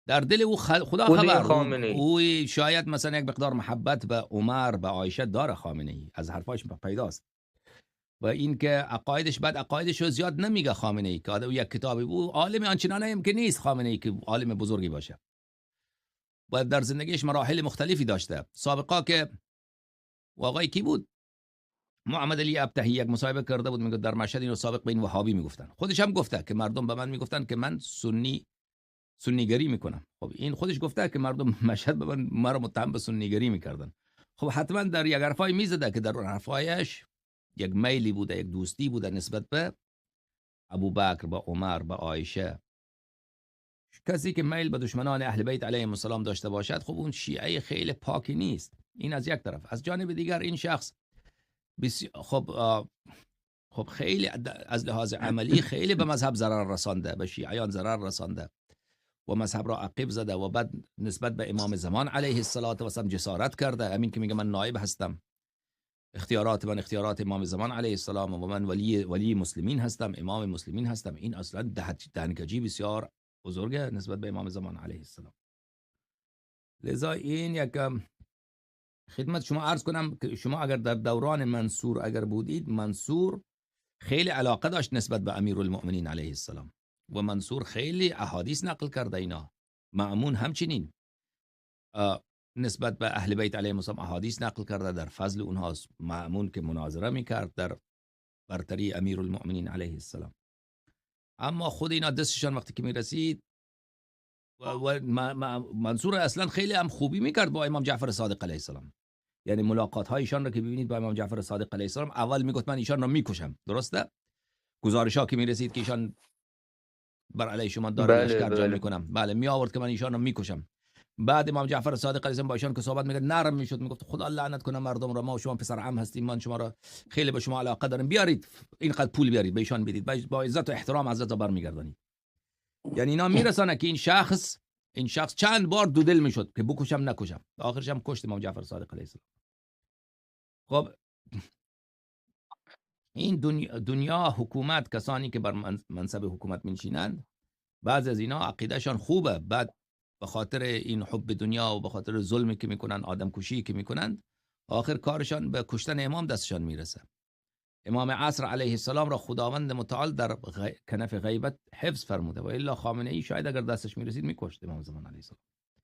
در دل او خدا خود این خبر، خامنه ای. او شاید مثلا یک مقدار محبت به عمر به عایشه داره خامنه ای، از حرفاش پیداست. و این که عقایدش بعد عقایدش رو زیاد نمیگه خامنه ای، که او یک کتابی او عالم آنچنانه هم که نیست خامنه ای که عالم بزرگی باشه. و در زندگیش مراحل مختلفی داشته. سابقا که آقای کی بود، محمد علی ابتهی، یک مصاحبه کرده بود، میگه در مشهد اینو سابق به این وهابی میگفتن. خودش هم گفته که مردم به من میگفتن که من سنیگری میکنم. خب این خودش گفته که مردم مشهد به من مرا متهم به سنیگری میکردن. خب حتما در یک حرفای میزده که در اون حرفایش یک میلی بوده، یک دوستی بوده نسبت به ابوبکر، به عمر، به عایشه. کسی که میل به دشمنان اهل بیت علیهم السلام داشته باشد، خب اون شیعه خیلی پاکی نیست. این از یک طرف. از جانب دیگر این شخص خب خیلی از لحاظ عملی خیلی به مذهب ضرر رسانده، به شیعیان ضرر رسانده و مذهب را عقب زده و بعد نسبت به امام زمان علیه السلام جسارت کرده. همین که میگه من نایب هستم، اختیارات من اختیارات امام زمان علیه السلام و من ولی مسلمین هستم، امام مسلمین هستم. این اصلا دهنکجی بسیار بزرگه نسبت به امام زمان علیه السلام. لذا این یک خدمت شما عرض کنم که شما اگر در دوران منصور اگر بودید، منصور خیلی علاقه داشت نسبت به امیرالمؤمنین علیه السلام و منصور خیلی احادیث نقل کرده. اینا مأمون همچنین نسبت به اهل بیت علیهم السلام احادیث نقل کرده، در فضل اونها مأمون که مناظره میکرد در برتری امیرالمؤمنین علیه السلام. اما خود اینا دستشان وقتی که میرسید و منصور اصلا خیلی هم خوبی میکرد با امام جعفر صادق علیه السلام. یعنی ملاقات هایشان رو که ببینید با امام جعفر صادق علیه السلام، اول میگفت من ایشان رو میکشم، درسته؟ گزارش ها که میرسید که ایشان بر علیه شما داره لشکر جمع میکنم، بله می آورد که من ایشان رو میکشم. بعد امام جعفر صادق علیه السلام با ایشان که صحبت میکرد نرم میشد، میگفت خدا لعنت کنه مردم را، ما و شما پسر عم هستیم، من شما را خیلی به شما علاقه دارم، بیارید اینقدر پول بیارید به ایشان بدید، با عزت و احترام حضرت برمیگردانید. یعنی اینا میرسانه که این شخص چند بار دو دل میشد که بکشم نکشم، آخرش هم کشت امام جعفر صادق علیه السلام. خب این دنیا حکومت، کسانی که بر منصب حکومت میشینند، بعضی از اینا عقیدهشان خوبه، بعد به خاطر این حب دنیا و به خاطر ظلمی که میکنن، آدم کشی که میکنن، آخر کارشان به کشتن امام دستشان میرسه. امام عصر علیه السلام را خداوند متعال در کنف غیبت حفظ فرموده و الا خامنه ای شاید اگر دستش میرسید میکشت امام زمان علیه السلام.